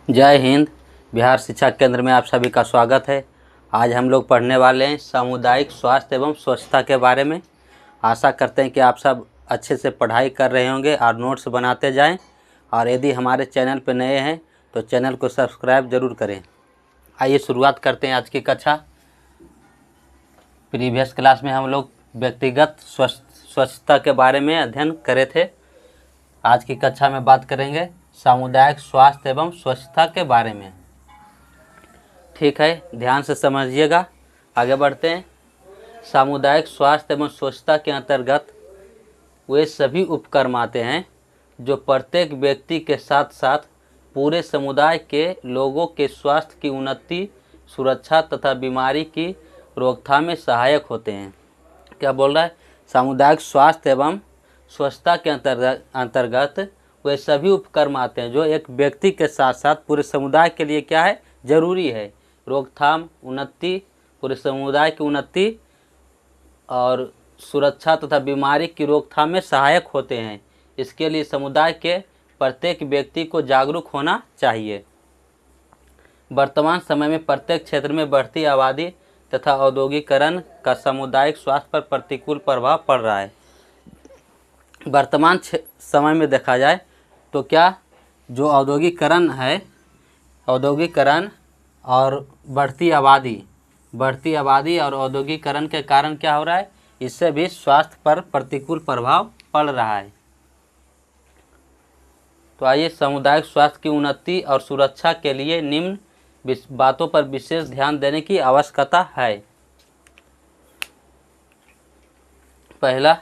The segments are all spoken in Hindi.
जय हिंद। बिहार शिक्षा केंद्र में आप सभी का स्वागत है। आज हम लोग पढ़ने वाले हैं सामुदायिक स्वास्थ्य एवं स्वच्छता के बारे में। आशा करते हैं कि आप सब अच्छे से पढ़ाई कर रहे होंगे और नोट्स बनाते जाएं। और यदि हमारे चैनल पर नए हैं तो चैनल को सब्सक्राइब जरूर करें। आइए शुरुआत करते हैं आज की कक्षा। प्रीवियस क्लास में हम लोग व्यक्तिगत स्वच्छता के बारे में अध्ययन करे थे। आज की कक्षा में बात करेंगे सामुदायिक स्वास्थ्य एवं स्वच्छता के बारे में। ठीक है, ध्यान से समझिएगा। आगे बढ़ते हैं। सामुदायिक स्वास्थ्य एवं स्वच्छता के अंतर्गत वे सभी उपक्रम आते हैं जो प्रत्येक व्यक्ति के साथ साथ पूरे समुदाय के लोगों के स्वास्थ्य की उन्नति, सुरक्षा तथा बीमारी की रोकथाम में सहायक होते हैं। क्या बोल रहा है? सामुदायिक स्वास्थ्य एवं स्वच्छता के अंतर्गत वे सभी उपक्रम आते हैं जो एक व्यक्ति के साथ साथ पूरे समुदाय के लिए क्या है, जरूरी है। रोकथाम, उन्नति, पूरे समुदाय की उन्नति और सुरक्षा तथा बीमारी की रोकथाम में सहायक होते हैं। इसके लिए समुदाय के प्रत्येक व्यक्ति को जागरूक होना चाहिए। वर्तमान समय में प्रत्येक क्षेत्र में बढ़ती आबादी तथा औद्योगिकरण का सामुदायिक स्वास्थ्य पर प्रतिकूल प्रभाव पड़ रहा है। वर्तमान समय में देखा जाए तो क्या जो औद्योगिकरण है, औद्योगिकरण और बढ़ती आबादी और औद्योगिकरण के कारण क्या हो रहा है, इससे भी स्वास्थ्य पर प्रतिकूल प्रभाव पड़ रहा है। तो आइए, सामुदायिक स्वास्थ्य की उन्नति और सुरक्षा के लिए निम्न बातों पर विशेष ध्यान देने की आवश्यकता है। पहला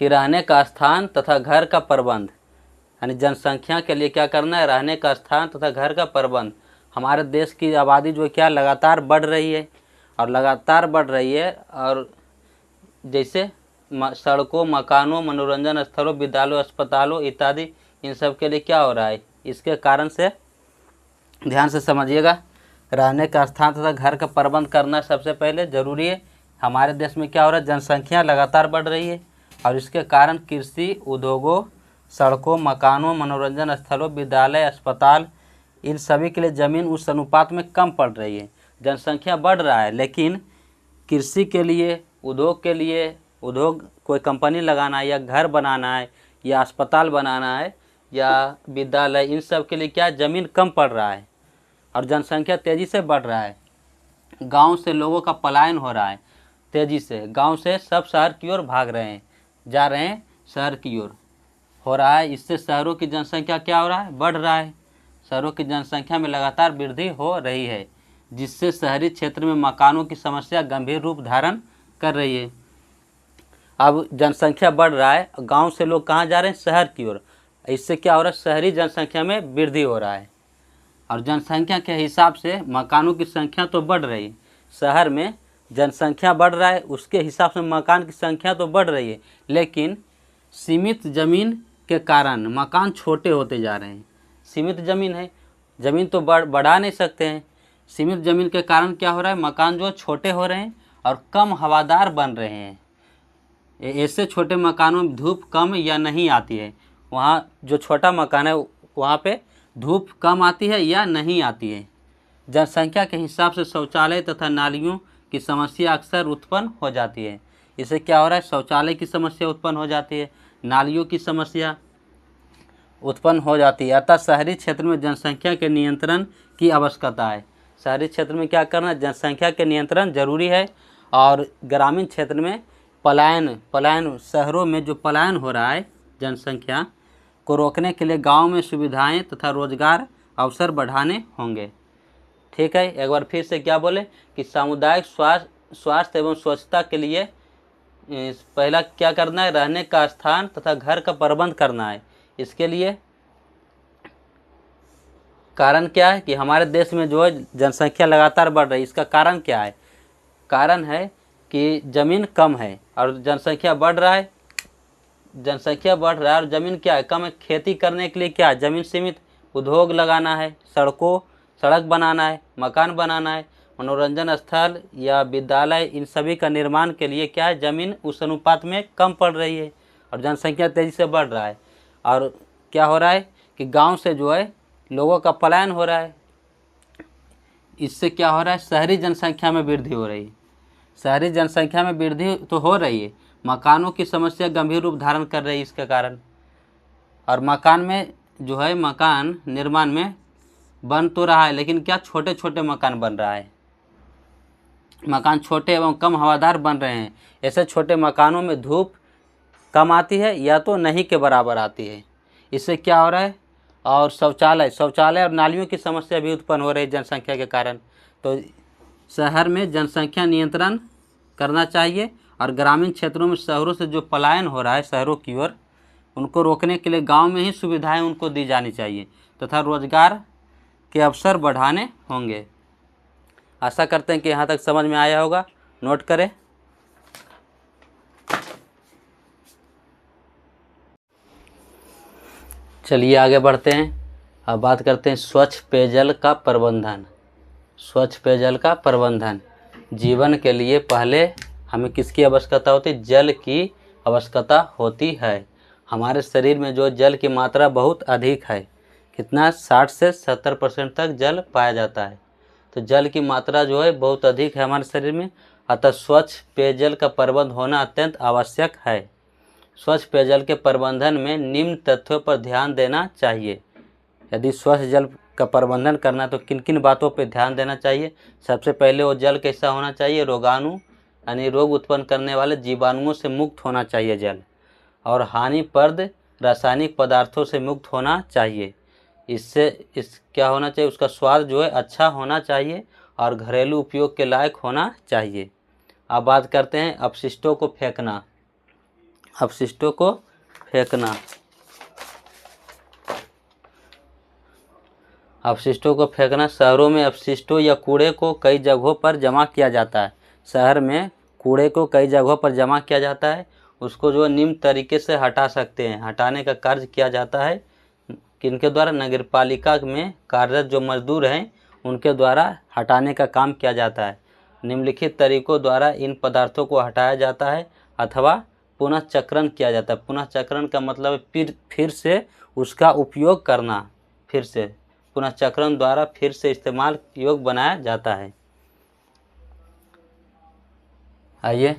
कि रहने का स्थान तथा घर का प्रबंध, यानी जनसंख्या के लिए क्या करना है, रहने का स्थान तथा घर का प्रबंध। हमारे देश की आबादी जो क्या लगातार बढ़ रही है और जैसे सड़कों, मकानों, मनोरंजन स्थलों, विद्यालयों, अस्पतालों इत्यादि, इन सब के लिए क्या हो रहा है, इसके कारण से ध्यान से समझिएगा। रहने का स्थान तथा घर का प्रबंध करना सबसे पहले जरूरी है। हमारे देश में क्या हो रहा है, जनसंख्या लगातार बढ़ रही है और इसके कारण कृषि, उद्योगों, सड़कों, मकानों, मनोरंजन स्थलों, विद्यालय, अस्पताल, इन सभी के लिए ज़मीन उस अनुपात में कम पड़ रही है। जनसंख्या बढ़ रहा है लेकिन कृषि के लिए, उद्योग कोई कंपनी लगाना है या घर बनाना है या अस्पताल बनाना है या विद्यालय, इन सब के लिए क्या ज़मीन कम पड़ रहा है और जनसंख्या तेज़ी से बढ़ रहा है। गाँव से लोगों का पलायन हो रहा है तेज़ी से। गाँव से सब शहर की ओर भाग रहे हैं, जा रहे हैं शहर की ओर हो रहा है। इससे शहरों की जनसंख्या क्या हो रहा है, बढ़ रहा है। शहरों की जनसंख्या में लगातार वृद्धि हो रही है, जिससे शहरी क्षेत्र में मकानों की समस्या गंभीर रूप धारण कर रही है। अब जनसंख्या बढ़ रहा है, गांव से लोग कहाँ जा रहे हैं, शहर की ओर। इससे क्या हो रहा है, शहरी जनसंख्या में वृद्धि हो रहा है और जनसंख्या के हिसाब से मकानों की संख्या तो बढ़ रही है। शहर में जनसंख्या बढ़ रहा है, उसके हिसाब से मकान की संख्या तो बढ़ रही है, लेकिन सीमित ज़मीन के कारण मकान छोटे होते जा रहे हैं। सीमित ज़मीन है, ज़मीन तो बढ़ा नहीं सकते हैं। सीमित ज़मीन के कारण क्या हो रहा है, मकान जो छोटे हो रहे हैं और कम हवादार बन रहे हैं। ऐसे छोटे मकानों में धूप कम या नहीं आती है। वहाँ जो छोटा मकान है वहाँ पे धूप कम आती है या नहीं आती है। जनसंख्या के हिसाब से शौचालय तथा नालियों की समस्या अक्सर उत्पन्न हो जाती है। इससे क्या हो रहा है, शौचालय की समस्या उत्पन्न हो जाती है, नालियों की समस्या उत्पन्न हो जाती है। अतः शहरी क्षेत्र में जनसंख्या के नियंत्रण की आवश्यकता है। शहरी क्षेत्र में क्या करना, जनसंख्या के नियंत्रण जरूरी है। और ग्रामीण क्षेत्र में पलायन शहरों में जो पलायन हो रहा है जनसंख्या को रोकने के लिए गाँव में सुविधाएँ तथा रोजगार अवसर बढ़ाने होंगे। ठीक है, एक बार फिर से क्या बोले कि सामुदायिक स्वास्थ्य एवं स्वच्छता के लिए पहला क्या करना है, रहने का स्थान तथा घर का प्रबंध करना है। इसके लिए कारण क्या है कि हमारे देश में जो है जनसंख्या लगातार बढ़ रही है। इसका कारण क्या है, कारण है कि ज़मीन कम है और जनसंख्या बढ़ रहा है। और ज़मीन क्या है, कम है। खेती करने के लिए क्या है, ज़मीन सीमित। उद्योग लगाना है, सड़क बनाना है, मकान बनाना है, मनोरंजन स्थल या विद्यालय, इन सभी का निर्माण के लिए क्या है, ज़मीन उस अनुपात में कम पड़ रही है और जनसंख्या तेज़ी से बढ़ रहा है। और क्या हो रहा है कि गांव से जो है लोगों का पलायन हो रहा है। इससे क्या हो रहा है, शहरी जनसंख्या में वृद्धि हो रही है। शहरी जनसंख्या में वृद्धि तो हो रही है, मकानों की समस्या गंभीर रूप धारण कर रही है इसके कारण। और मकान में जो है, मकान निर्माण में बन तो रहा है, लेकिन क्या छोटे छोटे मकान बन रहा है। मकान छोटे एवं कम हवादार बन रहे हैं। ऐसे छोटे मकानों में धूप कम आती है या तो नहीं के बराबर आती है। इससे क्या हो रहा है, और शौचालय और नालियों की समस्या भी उत्पन्न हो रही है जनसंख्या के कारण। तो शहर में जनसंख्या नियंत्रण करना चाहिए, और ग्रामीण क्षेत्रों में शहरों से जो पलायन हो रहा है शहरों की ओर, उनको रोकने के लिए गांव में ही सुविधाएं उनको दी जानी चाहिए तथा रोजगार के अवसर बढ़ाने होंगे। आशा करते हैं कि यहाँ तक समझ में आया होगा। नोट करें। चलिए आगे बढ़ते हैं। अब बात करते हैं स्वच्छ पेयजल का प्रबंधन। स्वच्छ पेयजल का प्रबंधन, जीवन के लिए पहले हमें किसकी आवश्यकता होती है, जल की आवश्यकता होती है। हमारे शरीर में जो जल की मात्रा बहुत अधिक है, कितना 60 से 70% तक जल पाया जाता है। तो जल की मात्रा जो है बहुत अधिक है हमारे शरीर में, अतः स्वच्छ पेयजल का प्रबंध होना अत्यंत आवश्यक है। स्वच्छ पेयजल के प्रबंधन में निम्न तथ्यों पर ध्यान देना चाहिए। यदि स्वच्छ जल का प्रबंधन करना तो किन किन बातों पर ध्यान देना चाहिए। सबसे पहले वो जल कैसा होना चाहिए, रोगाणु यानी रोग उत्पन्न करने वाले जीवाणुओं से मुक्त होना चाहिए जल, और हानिप्रद रासायनिक पदार्थों से मुक्त होना चाहिए। इससे क्या होना चाहिए, उसका स्वाद जो है अच्छा होना चाहिए और घरेलू उपयोग के लायक होना चाहिए। अब बात करते हैं अपशिष्टों को फेंकना। अपशिष्टों को फेंकना, अपशिष्टों को फेंकना। शहरों में अपशिष्टों या कूड़े को कई जगहों पर जमा किया जाता है। शहर में कूड़े को कई जगहों पर जमा किया जाता है, उसको जो निम्न तरीके से हटा सकते हैं। हटाने का कार्य किया जाता है किनके द्वारा, नगरपालिका में कार्यरत जो मजदूर हैं उनके द्वारा हटाने का काम किया जाता है। निम्नलिखित तरीकों द्वारा इन पदार्थों को हटाया जाता है अथवा पुनः चक्रण किया जाता है। पुनः चक्रण का मतलब फिर से उसका उपयोग करना, फिर से पुनः चक्रण द्वारा फिर से इस्तेमाल योग्य बनाया जाता है। आइए,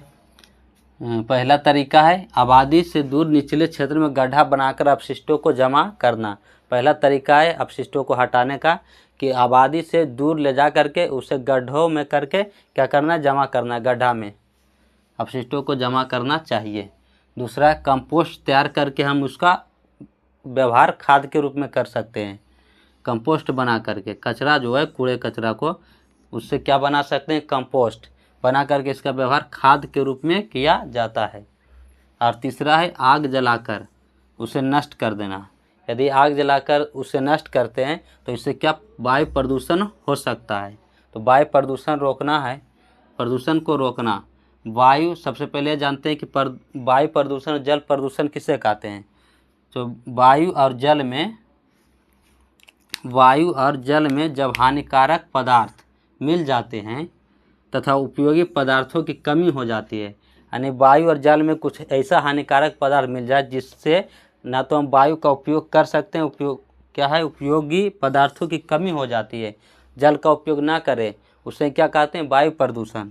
पहला तरीका है आबादी से दूर निचले क्षेत्र में गड्ढा बनाकर अपशिष्टों को जमा करना। पहला तरीका है अपशिष्टों को हटाने का कि आबादी से दूर ले जा करके उसे गड्ढों में करके क्या करना, जमा करना, गड्ढा में अपशिष्टों को जमा करना चाहिए। दूसरा, कंपोस्ट तैयार करके हम उसका व्यवहार खाद के रूप में कर सकते हैं। कंपोस्ट बना करके कचरा जो है, कूड़े कचरा को, उससे क्या बना सकते हैं, कंपोस्ट बना करके इसका व्यवहार खाद के रूप में किया जाता है। और तीसरा है आग जलाकर उसे नष्ट कर देना। यदि आग जलाकर उसे नष्ट करते हैं तो इससे क्या, वायु प्रदूषण हो सकता है। तो वायु प्रदूषण रोकना है, प्रदूषण को रोकना। वायु, सबसे पहले जानते हैं कि वायु प्रदूषण, जल प्रदूषण किसे कहते हैं। तो वायु और जल में जब हानिकारक पदार्थ मिल जाते हैं तथा उपयोगी पदार्थों की कमी हो जाती है, यानी वायु और जल में कुछ ऐसा हानिकारक पदार्थ मिल जाए जिससे ना तो हम वायु का उपयोग कर सकते हैं, उपयोगी पदार्थों की कमी हो जाती है, जल का उपयोग ना करें, उसे क्या कहते हैं, वायु प्रदूषण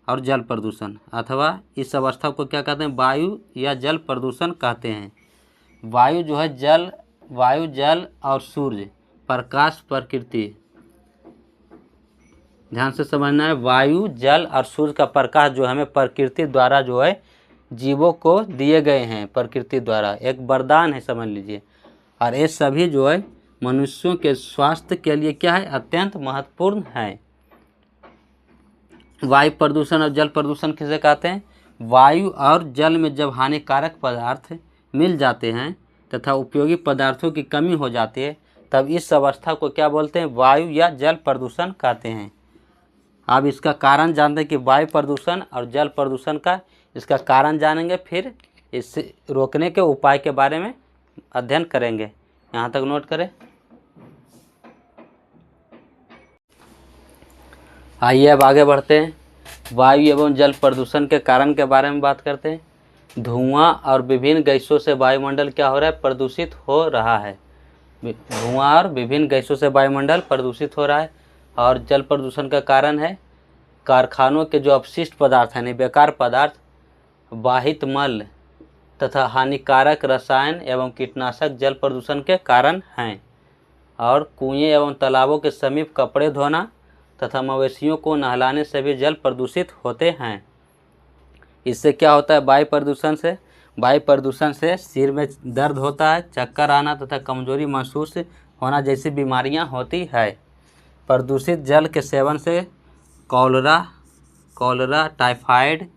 और जल प्रदूषण, अथवा इस अवस्था को क्या कहते हैं, वायु या जल प्रदूषण कहते हैं। वायु जो है वायु, जल और सूर्य, प्रकाश, प्रकृति, ध्यान से समझना है। वायु, जल और सूर्य का प्रकाश जो हमें प्रकृति द्वारा जो है जीवों को दिए गए हैं, प्रकृति द्वारा एक वरदान है समझ लीजिए। और ये सभी जो है मनुष्यों के स्वास्थ्य के लिए क्या है, अत्यंत महत्वपूर्ण है। वायु प्रदूषण और जल प्रदूषण किसे कहते हैं, वायु और जल में जब हानिकारक पदार्थ मिल जाते हैं तथा उपयोगी पदार्थों की कमी हो जाती है, तब इस अवस्था को क्या बोलते हैं, वायु या जल प्रदूषण कहते हैं। अब इसका कारण जानते हैं कि वायु प्रदूषण और जल प्रदूषण का, इसका कारण जानेंगे, फिर इससे रोकने के उपाय के बारे में अध्ययन करेंगे। यहाँ तक नोट करें। आइए अब आगे बढ़ते हैं, वायु एवं जल प्रदूषण के कारण के बारे में बात करते हैं। धुआं और विभिन्न गैसों से वायुमंडल क्या हो रहा है, प्रदूषित हो रहा है। धुआं और विभिन्न गैसों से वायुमंडल प्रदूषित हो रहा है। और जल प्रदूषण का कारण है कारखानों के जो अपशिष्ट पदार्थ हैं, बेकार पदार्थ, वाहित मल तथा हानिकारक रसायन एवं कीटनाशक जल प्रदूषण के कारण हैं। और कुएं एवं तालाबों के समीप कपड़े धोना तथा मवेशियों को नहलाने से भी जल प्रदूषित होते हैं। इससे क्या होता है? वायु प्रदूषण से सिर में दर्द होता है, चक्कर आना तथा कमजोरी महसूस होना जैसी बीमारियां होती है। प्रदूषित जल के सेवन से कॉलरा, टाइफाइड,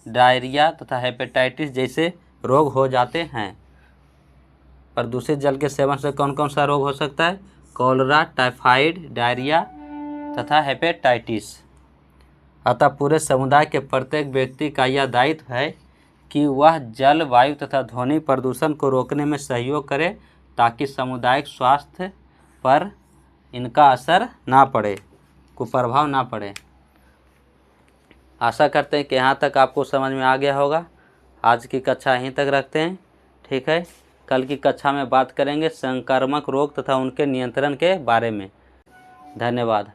डायरिया तथा हेपेटाइटिस जैसे रोग हो जाते हैं। प्रदूषित जल के सेवन से कौन कौन सा रोग हो सकता है? कॉलरा, टाइफाइड, डायरिया तथा हेपेटाइटिस। अतः पूरे समुदाय के प्रत्येक व्यक्ति का यह दायित्व है कि वह जल, वायु तथा ध्वनि प्रदूषण को रोकने में सहयोग करे ताकि सामुदायिक स्वास्थ्य पर इनका असर ना पड़े, कुप्रभाव ना पड़े। आशा करते हैं कि यहाँ तक आपको समझ में आ गया होगा। आज की कक्षा यहीं तक रखते हैं, ठीक है। कल की कक्षा में बात करेंगे संक्रामक रोग तथा उनके नियंत्रण के बारे में। धन्यवाद।